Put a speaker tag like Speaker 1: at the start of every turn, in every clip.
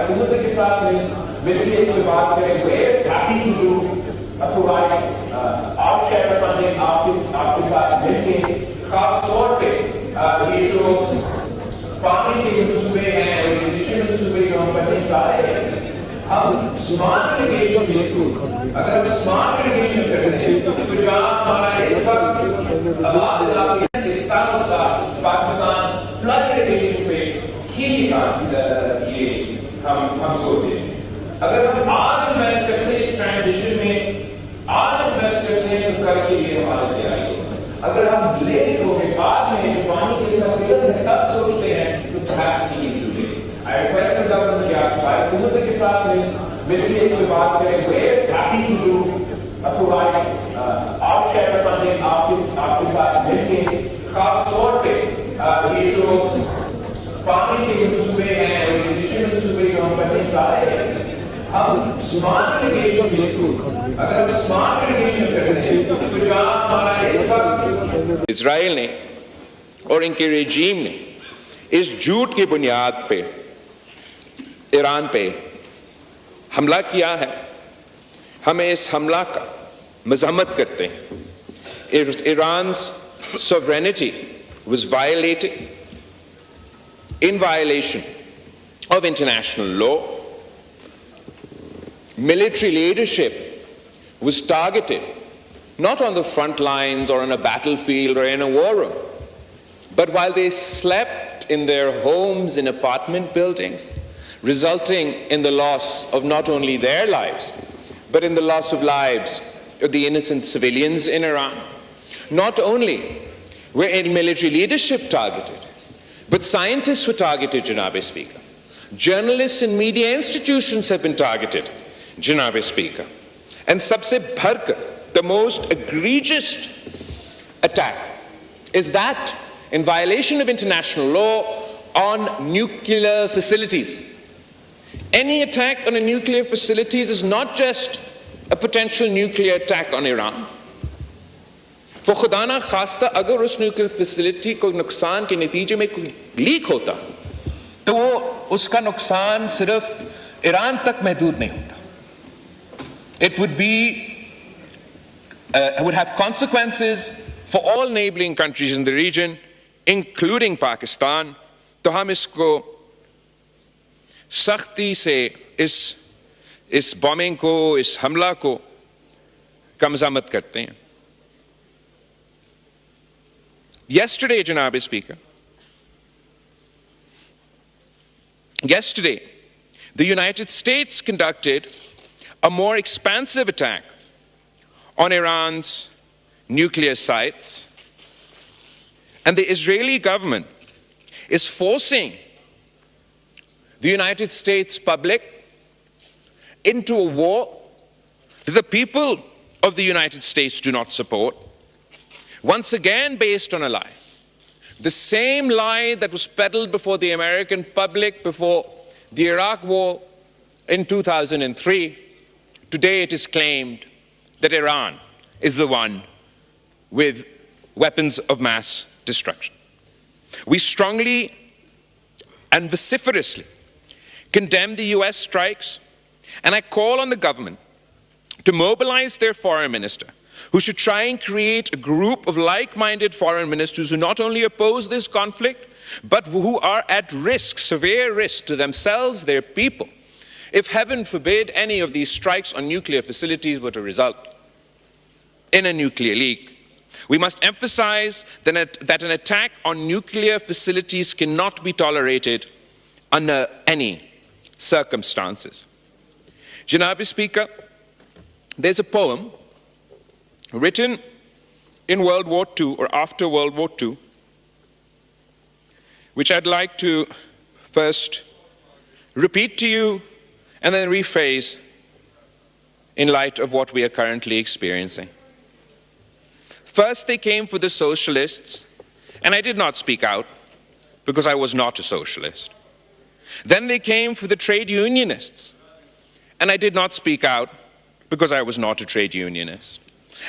Speaker 1: حکومت کے ساتھ مل کے اس پہ بات کریں. We're happy to provide our share of funding آپ کے ساتھ مل کے. خاص طور پہ یہ جو فارمنگ کے منصوبے ہیں اور انڈسٹری منصوبے جو ہم کرنے چاہ رہے ہیں, ہم اسمارٹ اریگیشن بالکل, اگر ہم اسمارٹ اریگیشن کرتے ہیں تو جہاں ہمارا اس وقت آباد علاقے سے سالوں سال پاکستان فلڈ اریگیشن پہ ہی یہ ہم سوچتے ہیں. اگر ہم آج انویسٹ کرتے ہیں اس ٹرانزیشن میں, آج انویسٹ کرتے ہیں تو کل کے لیے ہمارے لیے آئے. اگر ہم لیٹ ہو کے بعد میں پانی کے لیے تب سوچتے ہیں تو perhaps we need to do it. I request the government کہ آپ حکومت کے ساتھ مل کے اس پہ بات کریں. We're happy to provide our share of funding آپ کے ساتھ مل کے. خاص طور پہ یہ جو فارمنگ کے منصوبے ہیں اور انڈسٹری منصوبے جو ہم کرنے چاہ رہے ہیں, ہم اسمارٹ اریگیشن بالکل, اگر ہم اسمارٹ اریگیشن کرتے ہیں تو جہاں ہمارا اس وقت
Speaker 2: اسرائیل نے اور ان کے رجیم نے اس جھوٹ کی بنیاد پہ ایران پہ حملہ کیا ہے, ہمیں اس حملہ کا مذمت کرتے ہیں. Iran's sovereignty was violated in violation of international law. Military leadership was targeted not on the front lines or on a battlefield or in a war room, but while they slept in their homes in apartment buildings, resulting in the loss of not only their lives, but in the loss of lives of the innocent civilians in Iran. Not only were military leadership targeted, but scientists were targeted, Janab Speaker. Journalists and media institutions have been targeted, Janab Speaker. And sabse bharkar, the most egregious attack is that in violation of international law on nuclear facilities. Any attack on a nuclear facility is not just a potential nuclear attack on Iran. For خدا نہ خواستہ اگر اس nuclear facility کو نقصان کے نتیجے میں کوئی leak ہوتا تو وہ اس کا نقصان صرف ایران تک محدود نہیں ہوتا. It would have consequences for all neighboring countries in the region, including Pakistan. تو ہم اس کو سختی سے اس بومنگ کو, اس حملہ کو کا مذمت کرتے ہیں. Yesterday, Janab Speaker, the United States conducted a more expansive attack on Iran's nuclear sites, and the Israeli government is forcing the United States public into a war that the people of the United States do not support, once again based on a lie. The same lie that was peddled before the American public before the Iraq war in 2003. Today it is claimed that Iran is the one with weapons of mass destruction. We strongly and vociferously condemn the US strikes, and I call on the government to mobilize their foreign minister, who should try and create a group of like-minded foreign ministers who not only oppose this conflict, but who are at risk, severe risk to themselves, their people, if heaven forbid any of these strikes on nuclear facilities were to result in a nuclear leak. We must emphasize that an attack on nuclear facilities cannot be tolerated under any circumstances. Janab Speaker, there's a poem written in World War II or after World War II, which I'd like to first repeat to you and then rephrase in light of what we are currently experiencing. First, they came for the socialists, and I did not speak out because I was not a socialist. Then they came for the trade unionists, and I did not speak out because I was not a trade unionist.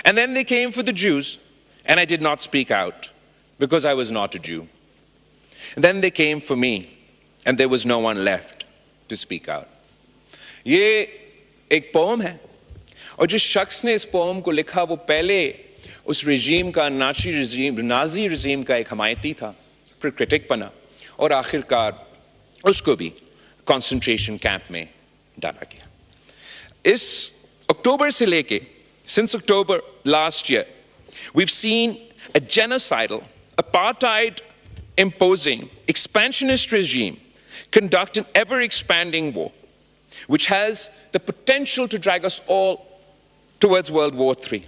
Speaker 2: And then they came for the Jews, and I did not speak out because I was not a Jew. And then they came for me, and there was no one left to speak out. یہ ایک پوم ہے اور جس شخص نے اس پوم کو لکھا وہ پہلے اس رژیم کا نازی رژیم کا ایک حمایتی تھا، پھر کرٹک بنا اور آخر کار اس کو بھی کنسنٹریشن کیمپ میں ڈالا گیا. اس اکتوبر سے لے کے since October last year we've seen a genocidal, apartheid imposing, expansionist regime conduct an ever expanding war which has the potential to drag us all towards World War III.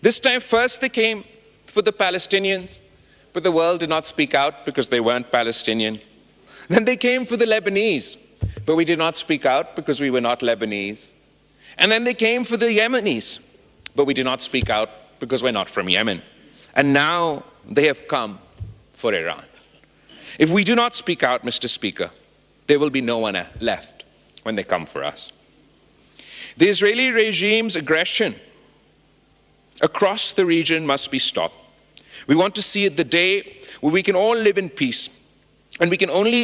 Speaker 2: This time first they came for the Palestinians, but the world did not speak out because they weren't Palestinian. Then they came for the Lebanese, but we did not speak out because we were not Lebanese. And then they came for the Yemenis, but we did not speak out because we're not from Yemen. And now they have come for Iran. If we do not speak out, Mr. Speaker, there will be no one left when they come for us. The Israeli regime's aggression across the region must be stopped. We want to see the day where we can all live in peace, and we can only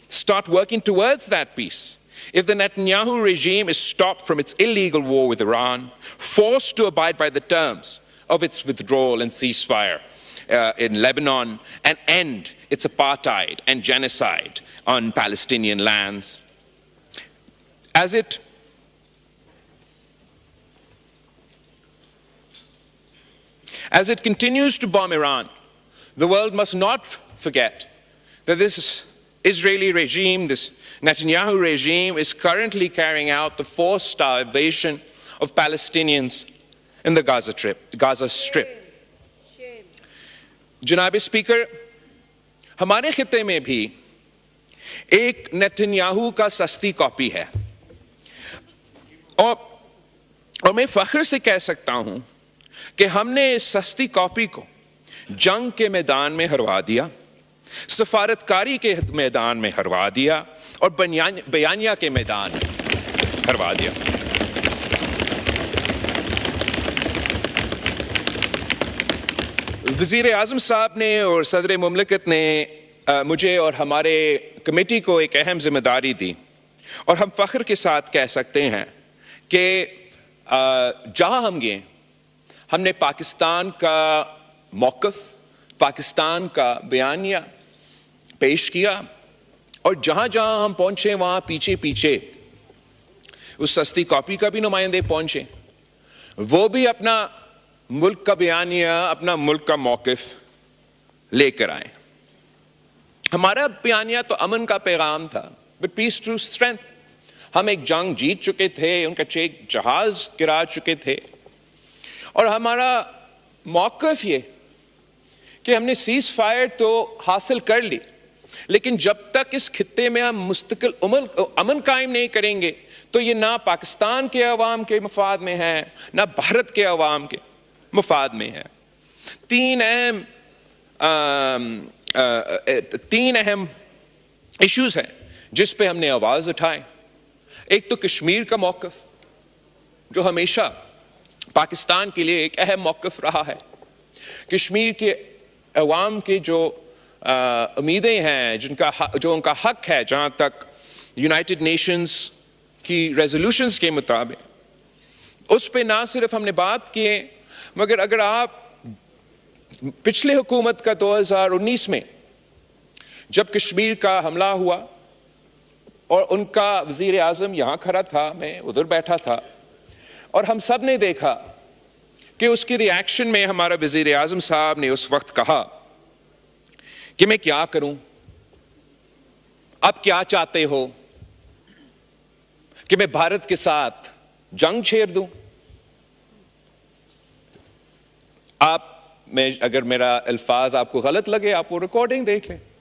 Speaker 2: start working towards that peace if the Netanyahu regime is stopped from its illegal war with Iran, forced to abide by the terms of its withdrawal and ceasefire in Lebanon, and end its apartheid and genocide on Palestinian lands. As it continues to bomb Iran, the world must not forget that this Israeli regime, this Netanyahu regime, is currently carrying out the forced starvation of Palestinians in the Gaza Strip. جناب speaker, ہمارے خطے میں بھی ایک نیتنیاہو کا سستی copy ہے، اور میں فخر سے کہہ سکتا ہوں کہ ہم نے اس سستی کاپی کو جنگ کے میدان میں ہروا دیا، سفارتکاری کے میدان میں ہروا دیا، اور بیانیہ کے میدان میں ہروا دیا. وزیر اعظم صاحب نے اور صدر مملکت نے مجھے اور ہمارے کمیٹی کو ایک اہم ذمہ داری دی، اور ہم فخر کے ساتھ کہہ سکتے ہیں کہ جہاں ہم گئے ہم نے پاکستان کا موقف، پاکستان کا بیانیہ پیش کیا، اور جہاں جہاں ہم پہنچے وہاں پیچھے پیچھے اس سستی کاپی کا بھی نمائندے پہنچے، وہ بھی اپنا ملک کا بیانیہ، اپنا ملک کا موقف لے کر آئے. ہمارا بیانیہ تو امن کا پیغام تھا، بٹ پیس ٹو اسٹرینتھ. ہم ایک جنگ جیت چکے تھے، ان کا جہاز گرا چکے تھے، اور ہمارا موقف یہ کہ ہم نے سیز فائر تو حاصل کر لی، لیکن جب تک اس خطے میں ہم مستقل امن قائم نہیں کریں گے تو یہ نہ پاکستان کے عوام کے مفاد میں ہے، نہ بھارت کے عوام کے مفاد میں ہے. تین اہم ایشوز ہیں جس پہ ہم نے آواز اٹھائے. ایک تو کشمیر کا موقف جو ہمیشہ پاکستان کے لیے ایک اہم موقف رہا ہے. کشمیر کے عوام کے جو امیدیں ہیں، جو ان کا حق ہے، جہاں تک یونائٹڈ نیشنز کی ریزولوشنز کے مطابق، اس پہ نہ صرف ہم نے بات کیے، مگر اگر آپ پچھلے حکومت کا 2019 میں جب کشمیر کا حملہ ہوا اور ان کا وزیر اعظم یہاں کھڑا تھا، میں ادھر بیٹھا تھا، اور ہم سب نے دیکھا کہ اس کی ری ایکشن میں ہمارا وزیر اعظم صاحب نے اس وقت کہا کہ میں کیا کروں، اب کیا چاہتے ہو کہ میں بھارت کے ساتھ جنگ چھیڑ دوں؟ اگر میرا الفاظ آپ کو غلط لگے، آپ وہ ریکارڈنگ دیکھ لیں.